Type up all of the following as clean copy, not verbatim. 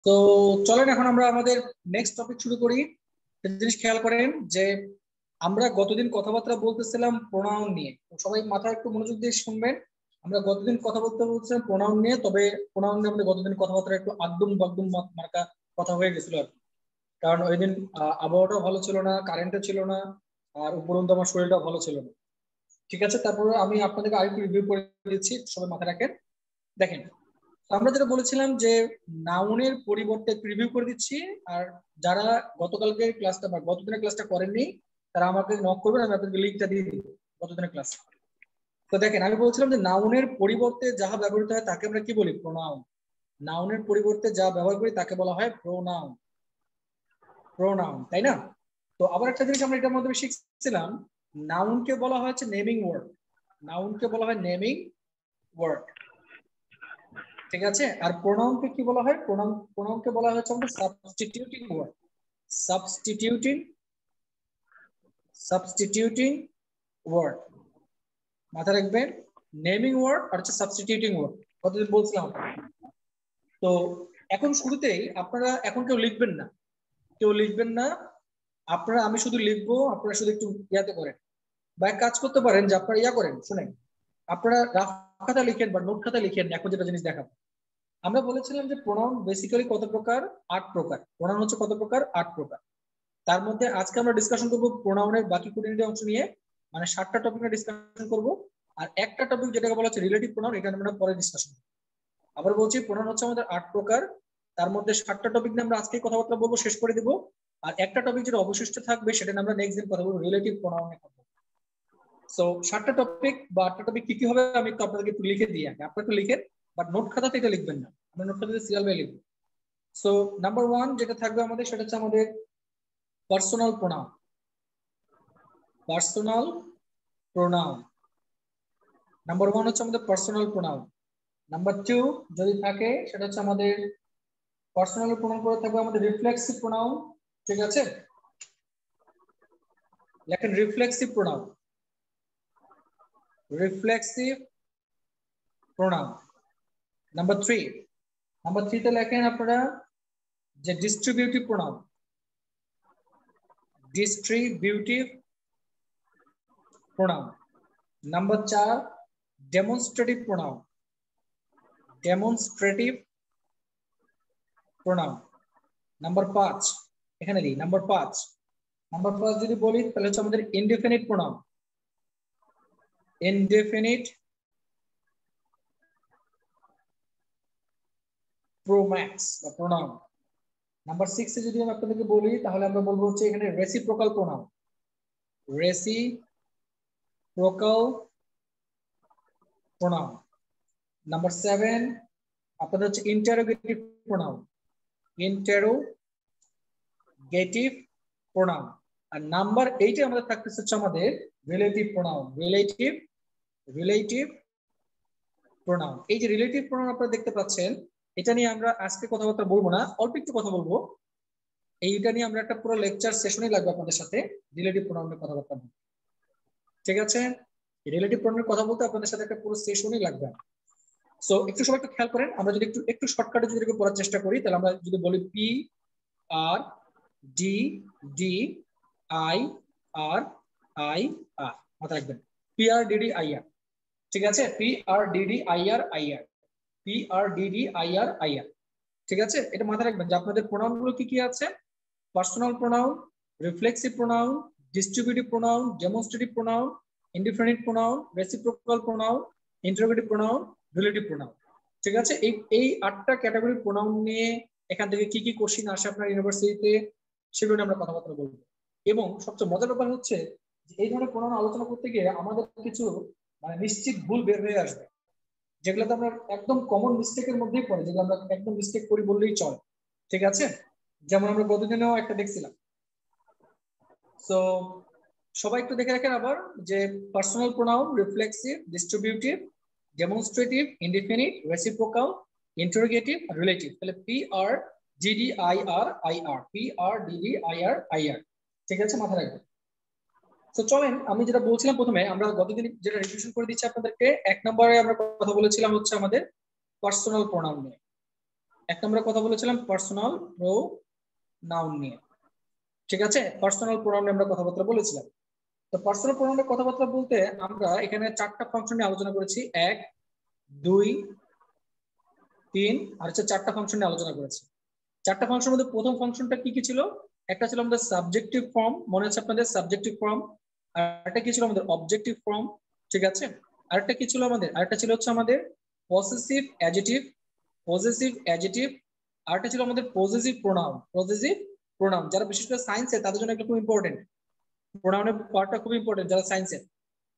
তো চলেন এখন আমরা আমাদের নেক্সট টপিক শুরু করি। একটা জিনিস খেয়াল করেন যে আমরা গতদিন কথাবার্তা বলতেছিলাম প্রোনাউন নিয়ে, তো সবাই মাথায় একটু মনোযোগ দিয়ে শুনবেন। আমরা গতদিন কথা বলছিলাম প্রোনাউন নিয়ে, তবে প্রোনাউন নিয়ে আমাদের গতদিন কথাবার্তা একটু আগদুম বাগদুম মার্কা কথা হয়ে গেছিল আর কি। কারণ ওই দিন আবহাওয়াটাও ভালো ছিল না, কারেন্টও ছিল না, আর উপরন্তু আমার শরীরটাও ভালো ছিল না। ঠিক আছে, তারপরে আমি আপনাদেরকে আরেকটু রিভিউ করে দিচ্ছি, সবাই মাথায় রাখেন। দেখেন, আমরা যেটা বলেছিলাম যে নাউনের পরিবর্তে প্রিভিউ করে দিচ্ছি। আর যারা গতকালকে ক্লাসটা বা গতদিনের ক্লাসটা করেননি তারা আমাকে নক করবেন, আমি আপনাদেরকে লিঙ্কটা দিয়ে দিব গতদিনের ক্লাস। তো দেখেন, আমি বলছিলাম যে নাউনের পরিবর্তে যাহা ব্যবহৃত হয় তাকে আমরা কি বলি? প্রোনাউন। নাউনের পরিবর্তে যা ব্যবহার করি তাকে বলা হয় প্রোনাউন। প্রোনাউন, তাই না? তো আবার একটা জিনিস আমরা এটার মধ্যে শিখছিলাম, নাউনকে বলা হয়েছে নেমিং ওয়ার্ড। নাউনকে বলা হয় নেমিং ওয়ার্ড, ঠিক আছে। আর প্রোনাউনকে কি বলা হয়? প্রোনাউনকে বলা হচ্ছে আমাদের substituting word. Substituting substituting word, মাথায় রাখবেন। নেমিং ওয়ার্ড আর হচ্ছে সাবস্টিটিউটিং ওয়ার্ড, কতদিন বলছিলাম। তো এখন শুরুতেই আপনারা এখন কেউ লিখবেন না, কেউ লিখবেন না। আপনারা, আমি শুধু লিখবো, আপনারা শুধু একটু ইয়াতে করেন বা এক কাজ করতে পারেন যে আপনারা ইয়া করেন, শুনেন, আপনারা রাফ খাতা লিখেন বা নোট খাতা লিখেন। এখন যেটা জিনিস দেখাবো, আমরা বলেছিলাম যে প্রোনাউন বেসিক্যালি কত প্রকার? 8 প্রকার। প্রোনাউন হচ্ছে কত প্রকার? 8 প্রকার। তার মধ্যে আজকে আমরা ডিসকাশন করব প্রোনাউনের বাকি খুঁটিনাটি অংশ নিয়ে, মানে 7টা টপিক নিয়ে ডিসকাশন করব। আর একটা টপিক যেটাকে বলা হচ্ছে রিলেটিভ প্রোনাউন, এটা আমরা পরে ডিসকাশন করব। আবার বলছি, প্রোনাউন হচ্ছে আমাদের 8 প্রকার। তার মধ্যে 7টা টপিক নিয়ে আমরা আজকে কথাবার্তা বলবো, শেষ করে দিব। আর একটা টপিক যেটা অবশিষ্ট থাকবে সেটা নিয়ে আমরা নেক্সট দিন কথা বলবো, রিলেটিভ প্রোনাউন নিয়ে কথা বলবো। সো 7টা টপিক বা 8টা টপিক কি কি হবে আমি একটু আপনাদেরকে একটু লিখে দিই আগে, আপনারা একটু লিখেন, বাট নোট খাতাতে এটা লিখবেন না, আমরা নোট খাতাতে সিরিয়াল বাই লিখবো। সো নাম্বার 1 যেটা থাকবে আমাদের, সেটা হচ্ছে আমাদের personal pronoun. Personal pronoun number 1 হচ্ছে আমাদের পার্সোনাল প্রোনাউন। নাম্বার 2 যদি থাকে সেটা হচ্ছে আমাদের পার্সোনাল প্রোনাউন করে থাকবে আমাদের রিফ্লেক্সিভ প্রোনাউন। ঠিক আছে, লেখেন reflexive pronoun. Reflexive pronoun. Number 3 তে লেখেন আপনারা যে distributive pronoun. Distributive pronoun. Number 4 demonstrative pronoun. Demonstrative pronoun. Number 5 এখানে দিই, নাম্বার 5 যদি বলি তাহলে হচ্ছে আমাদের ইনডেফিনিট প্রোনাউন। ইনডেফিনিট প্রোম্যাক্স বা প্রোনাউন। নাম্বার 6 যদি আমি আপনাদেরকে বলি তাহলে আমরা বলবো হচ্ছে এখানে reciprocal pronoun. Reciprocal pronoun. Number 7 আপনাদের হচ্ছে ইন্টারোগেটিভ প্রোনাউন। Interrogative pronoun. আর নাম্বার 8 আমাদের থাকতেছে হচ্ছে আমাদের রিলেটিভ প্রোনাউন। Relative pronoun. এই যে রিলেটিভ প্রোনাউন আপনারা দেখতে পাচ্ছেন, এটা নিয়ে আমরা আজকে কথাবার্তা বলবো না, অল্প একটু কথা বলবো। এইটা নিয়ে আমরা একটা পুরো লেকচার সেশনই লাগবে আপনাদের সাথে রিলেটিভ প্রোনাউনের কথাবার্তা বলতে। ঠিক আছে, রিলেটিভ প্রোনাউনের কথা বলতে আপনাদের সাথে একটা পুরো সেশনই লাগবে। সো একটু সবাই একটু খেয়াল করেন, আমরা যদি একটু শর্টকাটে যদি পড়ার চেষ্টা করি, তাহলে আমরা যদি বলি P R D D I R I R, মাথায় রাখবেন P R D D I R. ঠিক আছে, P R D D I R I R, P R D D I R I R. ঠিক আছে, এটা মাথায় রাখবেন যে আপনাদের প্রোনাউন গুলো কি কি আছে: personal pronoun, reflexive pronoun, distributive pronoun, demonstrative pronoun, indefinite pronoun, reciprocal pronoun, interrogative pronoun, relative pronoun. ঠিক আছে, এই 8টা ক্যাটাগরি প্রোনাউন নিয়ে এখান থেকে কি কি কোশ্চিন আসে আপনার ইউনিভার্সিটিতে সেগুলো নিয়ে আমরা কথাবার্তা বলবো। এবং সবচেয়ে মজার ব্যাপার হচ্ছে যে এই ধরনের প্রোনাউন আলোচনা করতে গিয়ে আমাদের কিছু মানে নিশ্চিত ভুল বের হয়ে আসবে, যেগুলোতে আমরা একদম কমন মিস্টেকের মধ্যেই পড়ে, যেগুলো আমরা একদম মিস্টেক করি বললেই চলে। ঠিক আছে, যেমন আমরা গতদিনেও একটা দেখছিলাম। সো সবাই একটু দেখে রাখেন আবার যে personal pronoun, reflexive, distributive, demonstrative, indefinite, reciprocal, interrogative, relative. তাহলে P R D D I R I R, P R D D I R I R. ঠিক আছে, মাথায় রাখবেন। তো চলেন, আমি যেটা বলছিলাম প্রথমে, আমরা গতদিন যেটা রিভিশন করে দিচ্ছি আপনাদেরকে। 1 নম্বরে আমরা কথা বলেছিলাম হচ্ছে আমাদের পার্সোনাল প্রোনাউন নিয়ে। এক নম্বরে কথা বলেছিলাম পার্সোনাল প্রোনাউন নিয়ে, ঠিক আছে? পার্সোনাল প্রোনাউন নিয়ে আমরা কথাবার্তা বলেছিলাম। তো পার্সোনাল প্রোনাউনের কথাবার্তা বলতে আমরা এখানে 4টা ফাংশন নিয়ে আলোচনা করেছি, 1 2 3 আর হচ্ছে 4টা ফাংশন নিয়ে আলোচনা করেছি। 4টা ফাংশনের মধ্যে প্রথম ফাংশনটা কি কি ছিল? একটা ছিল আমাদের সাবজেক্টিভ ফর্ম, মনে আছে আপনাদের সাবজেক্টিভ ফর্ম, আর একটা কি ছিল আমাদের অবজেক্টিভ ফর্ম, ঠিক আছে? আরেকটা কি ছিল আমাদের, আরেকটা ছিল হচ্ছে আমাদের পসেসিভ অ্যাডজেক্টিভ, পসেসিভ অ্যাডজেক্টিভ, আরেকটা ছিল আমাদের পসেসিভ প্রোনাউন, পসেসিভ প্রোনাউন। যারা বিশেষ করে সায়েন্সে তাদের জন্য একটা খুব ইম্পর্টেন্ট, প্রোনাউনের পার্টটা খুব ইম্পর্টেন্ট যারা সায়েন্সে,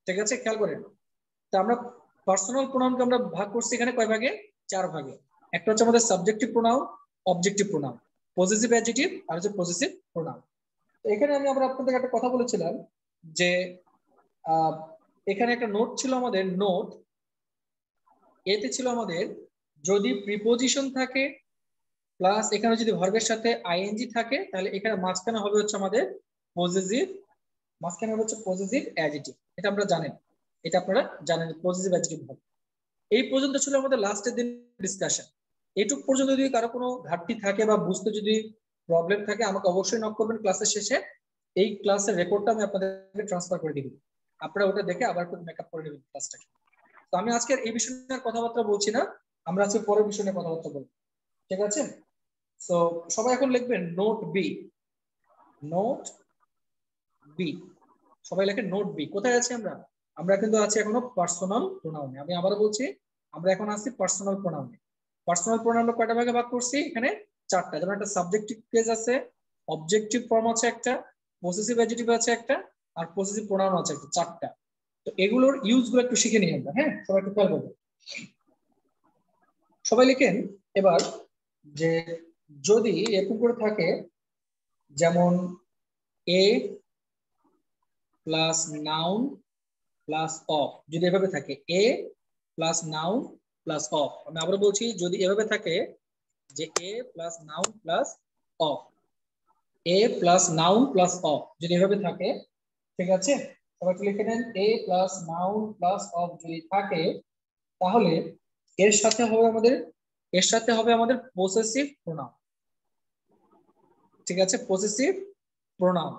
ঠিক আছে? খেয়াল করেন। তো আমরা পার্সোনাল প্রোনাউনকে আমরা ভাগ করছি এখানে কয় ভাগে? 4 ভাগে। একটা হচ্ছে আমাদের subjective pronoun, objective pronoun, possessive adjective আর হচ্ছে পসেসিভ প্রোনাউন। তো এখানে আমরা আপনাদের একটা কথা বলেছিলাম যে এখানে একটা নোট ছিল আমাদের, নোট এতে ছিল আমাদের যদি প্রিপোজিশন থাকে প্লাস এখানে যদি ভার্বের সাথে আইএনজি থাকে তাহলে এখানে মাঝখানে হবে হচ্ছে আমাদের পসেসিভ, মাঝখানে হবে হচ্ছে পসেসিভ অ্যাডজেক্টিভ। এটা আমরা জানেন, এটা আপনারা জানেন পসেসিভ অ্যাডজেক্টিভ হবে। এই পর্যন্ত ছিল আমাদের লাস্টের দিন ডিসকাশন। এইটুক পর্যন্ত যদি কারো কোনো ঘাটতি থাকে বা বুঝতে যদি প্রবলেম থাকে আমাকে অবশ্যই নক করবেন ক্লাসের শেষে। এই ক্লাসের রেকর্ডটা আমি আপনাদেরকে ট্রান্সফার করে দিব, আপনারা ওটা দেখে আবার একটু মেকআপ করে নেবেন ক্লাসটাকে। তো আমি আজকে এই বিষয় নিয়ে কথাবার্তা বলছি না, আমরা আজকে পরের বিষয় নিয়ে কথাবার্তা বলবো, ঠিক আছে? তো সবাই এখন লিখবেন নোট বি, নোট বি, সবাই লেখেন নোট বি। কোথায় আছি আমরা? আমরা কিন্তু আছি এখনো পার্সোনাল প্রোনাউনে। আমি আবারও বলছি আমরা এখন আছি পার্সোনাল প্রোনাউনে। পার্সোনাল প্রোনাউন কয়টা ভাগে ভাগ করছি? এখানে 4টা। যেমন একটা সাবজেক্টিভ কেস আছে, অবজেক্টিভ ফর্ম আছে একটা, পসেসিভ অ্যাডজেক্টিভ আছে একটা, আর পসেসিভ প্রোনাউন আছে একটা, 4টা। তো এগুলোর ইউজ গুলো একটু শিখে নিই আমরা, হ্যাঁ? সবাই একটু খেয়াল করবেন। সবাই লিখেন এবার যে যদি এরকম করে থাকে, যেমন a plus noun plus of, যদি এভাবে থাকে a plus noun plus of. আমি আবার বলছি যদি এভাবে থাকে যে a plus noun plus of, a plus noun plus of যদি এভাবে থাকে, ঠিক আছে? সবাই লিখে নেন a plus noun plus of যদি থাকে তাহলে এর সাথে হবে আমাদের, এর সাথে হবে আমাদের পসেসিভ প্রোনাউন, ঠিক আছে? Possessive pronoun.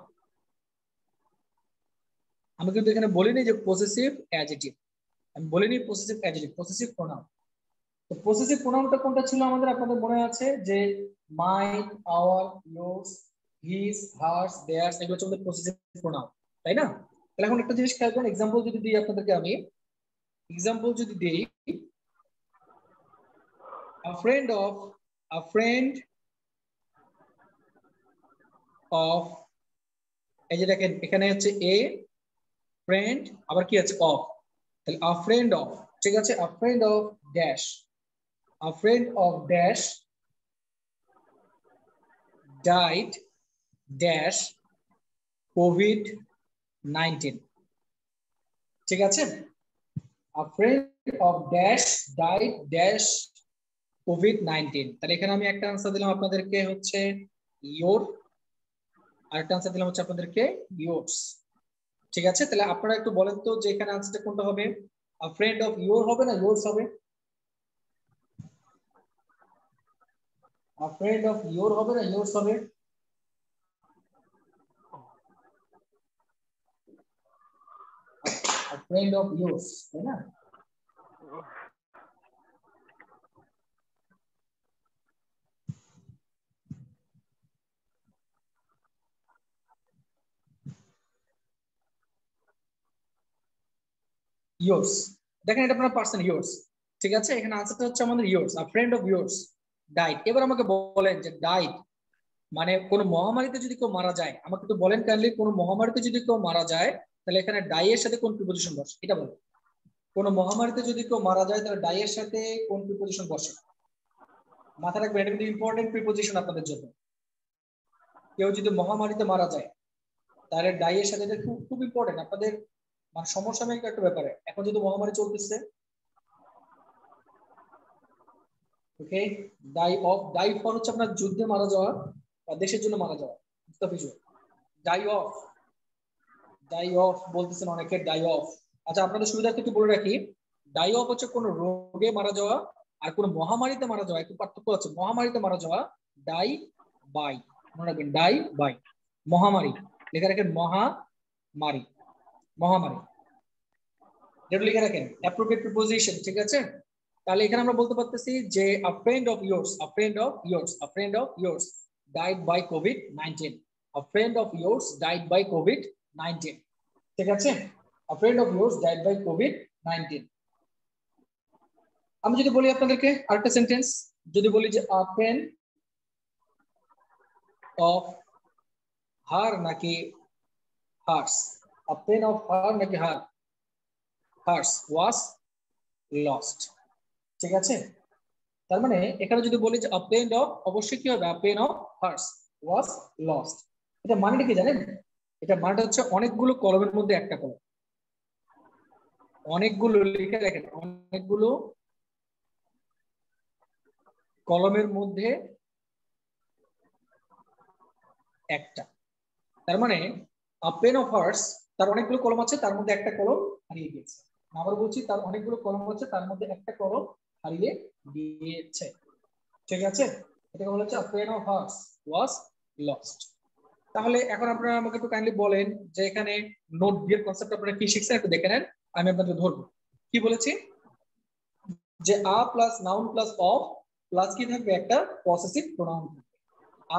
আমি কিন্তু এখানে বলিনি যে পসেসিভ অ্যাডজেক্টিভ, আমি বলিনি পসেসিভ অ্যাডজেক্টিভ, পসেসিভ প্রোনাউন। তো পসেসিভ প্রোনাউনটা কোনটা ছিল আমাদের? আপনাদের মনে আছে যে my, our, yours, his, hers, theirs, এগুলো হচ্ছে আমাদের পসেসিভ প্রোনাউন, তাই না? তাহলে এখন একটা জিনিস খেয়াল করুন, এক্সাম্পল যদি দিই আপনাদেরকে, আমি এক্সাম্পল যদি দিই, a friend of, a friend of, এই যে দেখেন এখানে হচ্ছে এ ফ্রেন্ড, আবার কি আছে অফ, তাহলে a friend of, ঠিক আছে? a friend of dash, a friend of dash died dash COVID-19, ঠিক আছে? a friend of dash died dash COVID-19। তাহলে এখানে আমি একটা আনসার দিলাম আপনাদেরকে হচ্ছে ইয়োর, আর একটা আনসার দিলাম হচ্ছে আপনাদেরকে ইয়োরস, ঠিক আছে? তাহলে আপনারা একটু বলেন তো যে এখানে আনসারটা কোনটা হবে? a friend of your হবে না yours হবে? a friend of your হবে না yours হবে? a friend of yours, তাই না? yours, দেখেন এটা আপনার পার্সন yours, ঠিক আছে? এখানে আনসারটা হচ্ছে আমাদের yours, a friend of yours died। এবার আমাকে বলেন যে died মানে কোন মহামারীতে যদি কেউ মারা যায়, আমাকে একটু বলেন কাইন্ডলি, কোন মহামারীতে যদি কেউ মারা যায় তাহলে এখানে ডাই এর সাথে কোন প্রিপোজিশন বসে এটা বলেন। কোন মহামারীতে যদি কেউ মারা যায় তাহলে ডাই এর সাথে কোন প্রিপোজিশন বসে? মাথায় রাখবেন, এটা কিন্তু ইম্পর্টেন্ট প্রিপোজিশন আপনাদের জন্য। কেউ যদি মহামারীতে মারা যায় তাহলে ডাই এর সাথে, এটা খুব খুব ইম্পর্টেন্ট আপনাদের, মানে সমসাময়িক একটা ব্যাপারে। এখন যদি মহামারী চলতেছে, ওকে, ডাই অফ, ডাই ফর হচ্ছে আপনার যুদ্ধে মারা যাওয়া বা দেশের জন্য মারা যাওয়া, ডাই অফ, ডাই অফ বলতেছেন অনেকে, ডাই অফ। আচ্ছা আপনাদের সুবিধার্থে একটু বলে রাখি, ডাই অফ হচ্ছে কোন রোগে মারা যাওয়া, আর কোন মহামারীতে মারা যাওয়া, একটু পার্থক্য আছে। মহামারীতে মারা যাওয়া ডাই বাই, মনে রাখবেন ডাই বাই। মহামারী লেখা রাখেন মহামারী, মহামারী যেটা লিখে রাখেন অ্যাপ্রোপ্রিয়েট প্রিপোজিশন, ঠিক আছে। তাহলে এখানে আমরা বলতে পারতেছি যে a friend of yours, a friend of yours, a friend of yours died by COVID-19, a friend of yours died by COVID-19, ঠিক আছে। a friend of yours died by COVID-19। আমি যদি বলি আপনাদেরকে আরেকটা সেন্টেন্স, যদি বলি যে a friend of her নাকি hers, a friend of her নাকি hers was lost, ঠিক আছে। তার মানে এখানে যদি বলি যে a friend of, অবশ্যই কি হবে a friend of hers was lost। এটা মানেটা কি জানেন? এটা মানেটা হচ্ছে অনেকগুলো কলমের মধ্যে একটা কলম, অনেকগুলো লিখে রাখেন, অনেকগুলো কলমের মধ্যে একটা। তার মানে a pen of hers, তার অনেকগুলো কলম আছে, তার মধ্যে একটা কলম হারিয়ে গেছে। আবার বলছি, তার অনেকগুলো কলম আছে, তার মধ্যে একটা কলম হারিয়ে গিয়েছে, ঠিক আছে। এটাকে বলা হচ্ছে a pen of hers was lost। তাহলে এখন আপনারা আমাকে একটু কাইন্ডলি বলেন যে এখানে নোট বি এর কনসেপ্ট আপনারা কি শিখছেন একটু দেখে নেন, আমি আপনাদের ধরবো। কি বলেছি যে a plus noun plus of plus কি থাকবে, একটা পসেসিভ প্রোনাউন থাকবে।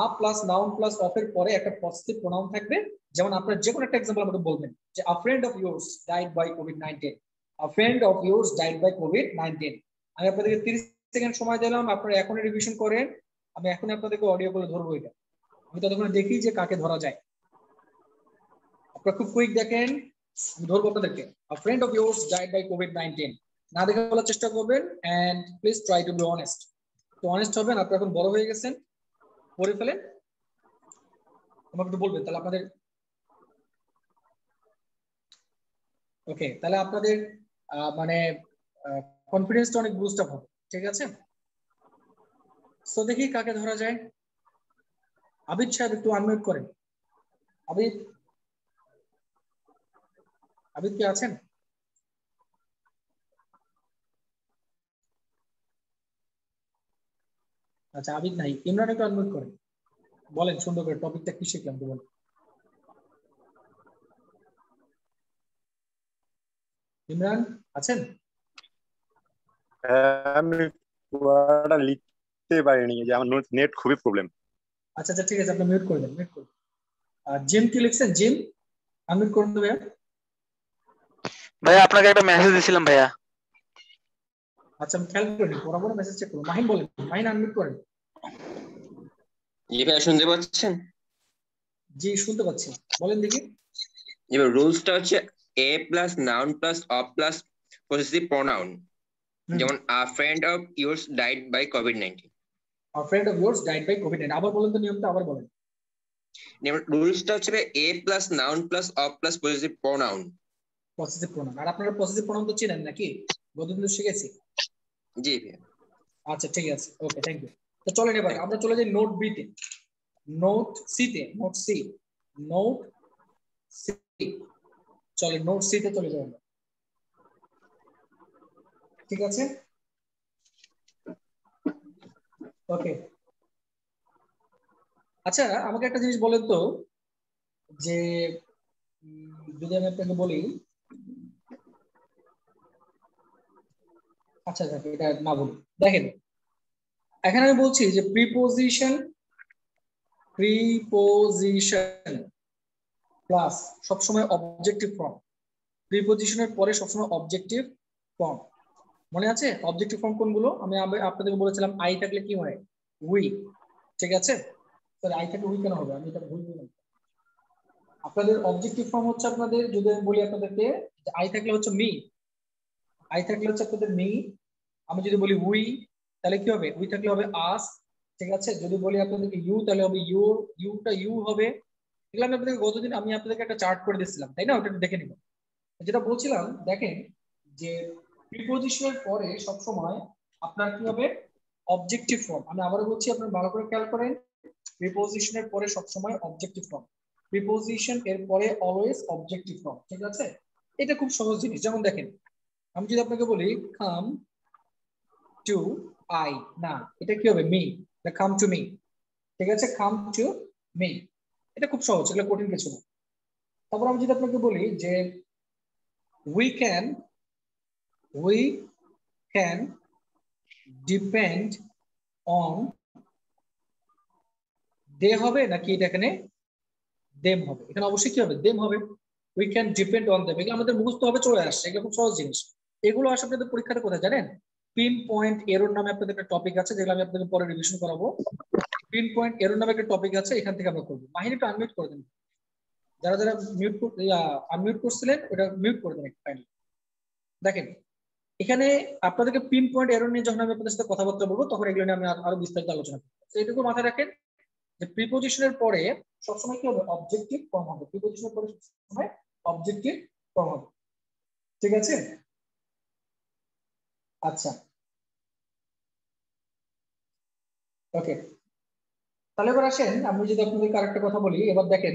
A plus noun plus of এর পরে একটা পসেসিভ প্রোনাউন থাকবে। যেমন আপনারা যে কোনো একটা एग्जांपल আমাকে বলবেন যে a friend of yours died by COVID-19, a friend of yours died by COVID-19। আমি আপনাদেরকে 30 সেকেন্ড সময় দিলাম, আপনারা এখনই রিভিশন করেন। আমি এখন আপনাদেরকে অডিও করে ধরবো, এটা আমি ততক্ষণ দেখি যে কাকে ধরা যায়। আপনারা খুব কুইক দেখেন, ধরবো আপনাদেরকে। a friend of yours died by COVID-19, না দেখে বলার চেষ্টা করবেন and please try to be honest। তো অনেস্ট হবেন, আপনারা এখন বড় হয়ে গেছেন, পড়ে ফেলেন, আমাকে একটু বলবেন তাহলে আপনাদের। ওকে, তাহলে আপনাদের মানে কনফিডেন্সটা অনেক বুস্ট আপ হবে, ঠিক আছে। সো দেখি কাকে ধরা যায়। আবিদ সাহেব একটু আনমিউট করেন। আবিদ, আবিদ কি আছেন? আচ্ছা, আবিদ নাই। ইমরান একটু আনমিউট করেন, বলেন সুন্দর করে টপিকটা কি শিখলাম তো বলেন। ইমরান আছেন? আমি পুরোটা লিখতে পারিনি, যে আমার নেট খুবই প্রবলেম। আচ্ছা আচ্ছা, ঠিক আছে, আপনি মিউট করে দেন, মিউট করে। আর জিম কি লিখছেন? জিম আনমিউট করুন তো ভাইয়া। ভাইয়া আপনাকে একটা মেসেজ দিছিলাম ভাইয়া। আচ্ছা, আমি খেয়াল করিনি, বরাবর মেসেজ চেক করুন। মাহিন বলেন, মাহিন আনমিউট করেন। জি ভাইয়া, শুনতে পাচ্ছেন? জি শুনতে পাচ্ছি, বলেন দেখি। এবার রুলসটা হচ্ছে এ plus noun plus of plus possessive pronoun, যেমন আ friend of yours died by COVID-19. A friend of yours died by COVID-19, আবার বলেন তো নিয়মটা, আবার বলেন। রুলসটা হচ্ছে এ plus noun plus of plus possessive pronoun. Possessive pronoun, আর আপনারা পসেসিভ প্রোনাউন তো চিনেন নাকি, গতদিন তো শিখেছি। জি ভাইয়া। আচ্ছা ঠিক আছে, ওকে, থ্যাংক ইউ। তো চলেন এবার আমরা চলে যাই নোট বি তে, নোট সি তে, নোট সি, নোট সি। চলেন নোট সি তে চলে যাই আমরা, ঠিক আছে। ওকে, আচ্ছা আমাকে একটা জিনিস বলেন তো, যে যদি আমি আপনাকে বলি, আচ্ছা আচ্ছা এটা না বলি, দেখেন এখানে আমি বলছি যে প্রিপোজিশন, প্রিপোজিশন প্লাস সবসময় অবজেক্টিভ ফর্ম, প্রিপোজিশনের পরে সবসময় অবজেক্টিভ ফর্ম। মনে আছে অবজেক্টিভ ফর্ম কোনগুলো? আমি আপনাদেরকে বলেছিলাম আই থাকলে কি হয়, উই, ঠিক আছে। সরি, আই থাকলে উই কেন হবে, আমি এটা ভুল বললাম। আপনাদের অবজেক্টিভ ফর্ম হচ্ছে, আপনাদের যদি আমি বলি আপনাদেরকে আই থাকলে হচ্ছে মি, আই থাকলে হচ্ছে আপনাদের মি। আমি যদি বলি উই তাহলে কি হবে, উই থাকলে হবে আস, ঠিক আছে। যদি বলি আপনাদেরকে ইউ তাহলে হবে ইউর, ইউটা ইউ হবে। এগুলো আমি আপনাদেরকে গতদিন আমি আপনাদেরকে একটা চার্ট করে দিয়েছিলাম, তাই না? ওটা দেখে নিব। যেটা বলছিলাম দেখেন যে প্রিপোজিশনের পরে সবসময় আপনার কি হবে, অবজেক্টিভ ফর্ম। আমি আবারও বলছি, আপনারা ভালো করে খেয়াল করেন, প্রিপোজিশনের পরে সবসময় অবজেক্টিভ ফর্ম, প্রিপোজিশন এর পরে অলওয়েজ অবজেক্টিভ ফর্ম, ঠিক আছে। এটা খুব সহজ জিনিস। যেমন দেখেন, আমি যদি আপনাকে বলি কাম টু আই, না এটা কি হবে মি, কাম টু মি। ঠিক আছে, কাম টু মি, এটা খুব সহজ, এগুলো কঠিন কিছু না। তারপর আমি যদি আপনাকে বলি যে উই ক্যান ডিপেন্ড অন, দে হবে নাকি এটা এখানে দেম হবে? এখানে অবশ্যই কি হবে, দেম হবে। We can depend on them, এগুলো আমাদের মুখস্থ হবে, চলে আসছে, এগুলো খুব সহজ জিনিস। এগুলো আসলে আপনাদের পরীক্ষাতে কোথায় জানেন, পিন পয়েন্ট এরর নামে আপনাদের একটা টপিক আছে, যেগুলো আমি আপনাদের পরে রিভিশন করাবো। পিন পয়েন্ট এরর নামে একটা টপিক আছে, এখান থেকে আমরা করবো। মাহিনী একটু আনমিউট করে দেন, যারা যারা আনমিউট করছিলেন ওটা মিউট করে দেন ফাইনালি। দেখেন এখানে আপনাদেরকে পিন পয়েন্ট এরর নিয়ে যখন আমি আপনাদের সাথে কথাবার্তা বলবো, তখন এগুলো নিয়ে আমি আরো বিস্তারিত আলোচনা করবো। তো এটুকু মাথায় রাখেন যে প্রিপোজিশনের পরে সবসময় কি হবে, অবজেক্টিভ ফর্ম হবে। প্রিপোজিশনের পরে সবসময় অবজেক্টিভ ফর্ম হবে, ঠিক আছে? আচ্ছা, ওকে, তাহলে এবার আসেন আমি যদি আপনাদেরকে আরেকটা কথা বলি। এবার দেখেন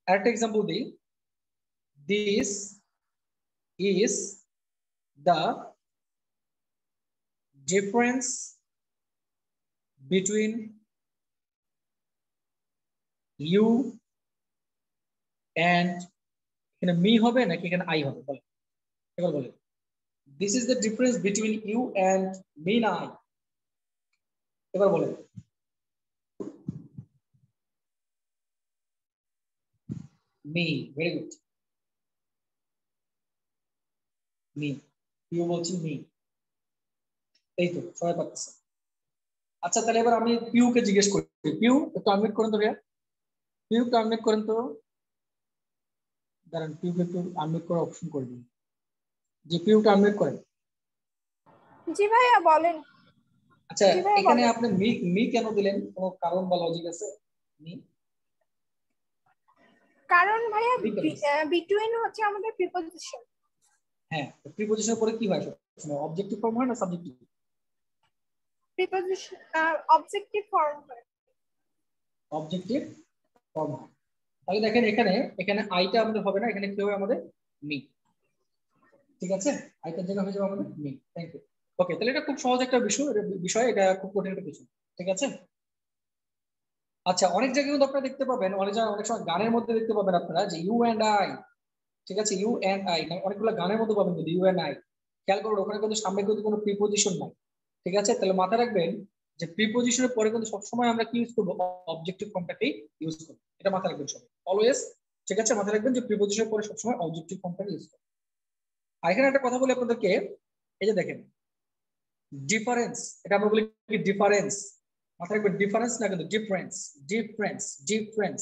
আরেকটা এক্সাম্পল দিই। This is the difference between you and, এখানে মি হবে নাকি এখানে আই হবে বলেন, এবার বলেন। This is the difference between you and me না আই, এবার বলেন। Me, very good, me, you বলছেন মি, এই তো সবাই পাচ্ছে। আচ্ছা তাহলে এবার আমি পিউ কে জিজ্ঞেস করি। পিউ একটু আনমিউট করেন তো ভাইয়া, পিউ কে আনমিউট করেন তো, দাঁড়ান পিউ কে একটু আনমিউট করার অপশন করে দিন। যে পিউ কে আনমিউট করেন। জি ভাইয়া বলেন। আচ্ছা জি ভাইয়া এখানে বলেন। আপনি মি মি কেন দিলেন, কোনো কারণ বা লজিক আছে? মি, কারণ ভাইয়া মি কেন? বিটুইন হচ্ছে আমাদের প্রিপোজিশন। হ্যাঁ, প্রিপোজিশনের পরে কি হয় সবসময়, অবজেক্টিভ ফর্ম হয় না সাবজেক্টিভ? প্রিপোজিশন অবজেক্টিভ ফর্ম হয়। অবজেক্টিভ ফর্ম হয়। তাহলে দেখেন এখানে এখানে আইটা আমাদের হবে না, এখানে কি হবে আমাদের, মি। ঠিক আছে, আইটার জায়গা হয়ে যাবে আমাদের মি। Thank you. ওকে, তাহলে এটা খুব সহজ একটা বিষয়, এটা খুব কঠিন একটা কিছু, ঠিক আছে? আচ্ছা, অনেক জায়গায় কিন্তু আপনারা দেখতে পাবেন, অনেক জায়গায় অনেক সময় গানের মধ্যে দেখতে পাবেন আপনারা যে ইউ এন্ড আই, ঠিক আছে, ইউ এন্ড আই, অনেকগুলো গানের মধ্যে পাবেন কিন্তু ইউ এন্ড আই। খেয়াল করুন ওখানে কিন্তু সামনে কিন্তু কোনো প্রিপোজিশন নাই, ঠিক আছে? তাহলে মাথায় রাখবেন যে প্রিপোজিশনের পরে কিন্তু সবসময় আমরা কি ইউজ করবো, অবজেক্টিভ ফর্মটাকেই ইউজ করবো, এটা মাথায় রাখবেন সবাই অলওয়েজ, ঠিক আছে? মাথায় রাখবেন যে প্রিপোজিশনের পরে সবসময় অবজেক্টিভ ফর্মটাকে ইউজ করবো। আর এখানে একটা কথা বলি আপনাদেরকে, এই যে দেখেন ডিফারেন্স, এটা আমরা বলি কি ডিফারেন্স, মাথায় রাখবেন ডিফারেন্স না কিন্তু ডিফারেন্স, ডিফারেন্স, ডিফারেন্স,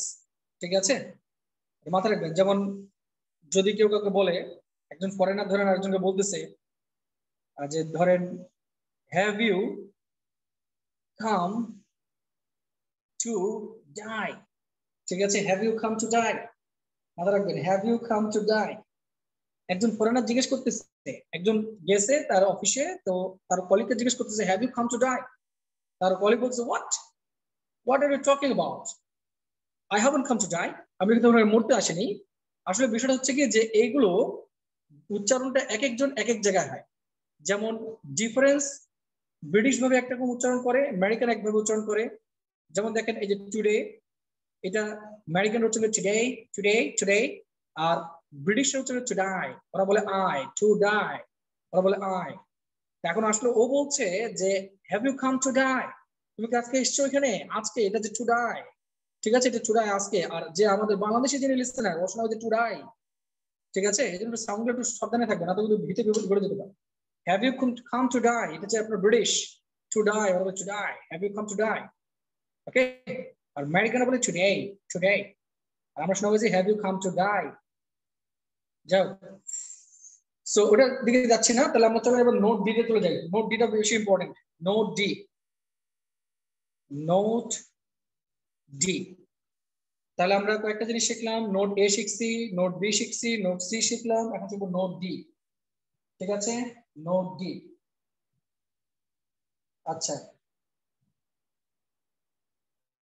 ঠিক আছে? মাথায় রাখবেন। যেমন যদি কেউ কাউকে বলে, একজন ফরেনার ধরেন আরেকজনকে বলতেছে যে ধরেন have you come two die, ঠিক আছে, have you come two die, মাথায় রাখবেন have you come two die. একজন ফরেনার জিজ্ঞেস করতেছে, একজন গেছে তার অফিসে, তো তার কলিগকে জিজ্ঞেস করতেছে have you come two die, তার কলিগ বলছে what are you talking about, I haven't come two die, আমি কিন্তু মরতে আসেনি। আসলে বিষয়টা হচ্ছে কি যে এইগুলো উচ্চারণটা এক একজন এক এক জায়গায় হয়। যেমন ডিফারেন্স ব্রিটিশ ভাবে একরকম উচ্চারণ করে, আমেরিকান একভাবে উচ্চারণ করে। যেমন দেখেন এই যে টুডে, এটা আমেরিকান উচ্চারণ টুডে, টুডে, টুডে, আর ব্রিটিশ উচ্চারণ টু ডাই, ওরা বলে আই টু ডাই, ওরা বলে আই। এখন আসলে ও বলছে যে have you come two die, তুমি কি আজকে এসছো এখানে, আজকে, এটা যে টু ডাই, ঠিক আছে, এটা টু ডাই আজকে। আর যে আমাদের বাংলাদেশে যিনি লিসেনার ওর শোনা হচ্ছে টু ডাই, ঠিক আছে? এই জন্য সাউন্ড একটু সাবধানে থাকবেন, না তো কিন্তু ভিতরে বিপদ ঘটে যেতে পারে। Have you come to die, এটা হচ্ছে আপনার ব্রিটিশ, টু ডাই ওরা বলে today, have you come to die, okay? আর আমেরিকানরা বলে টুডে, টুডে। আর আমরা শোনা হয়েছে have you come to die. যাও, সো ওটার দিকে যাচ্ছি না, তাহলে আমরা চলো এবার নোট ডি তে চলে যাই। নোট ডিটা বেশি important. Note D, note D, তাহলে আমরা কয়েকটা জিনিস শিখলাম, নোট এ শিখছি, নোট বি শিখছি, নোট সি শিখলাম, এখন শিখবো নোট ডি, ঠিক আছে? Note D. আচ্ছা,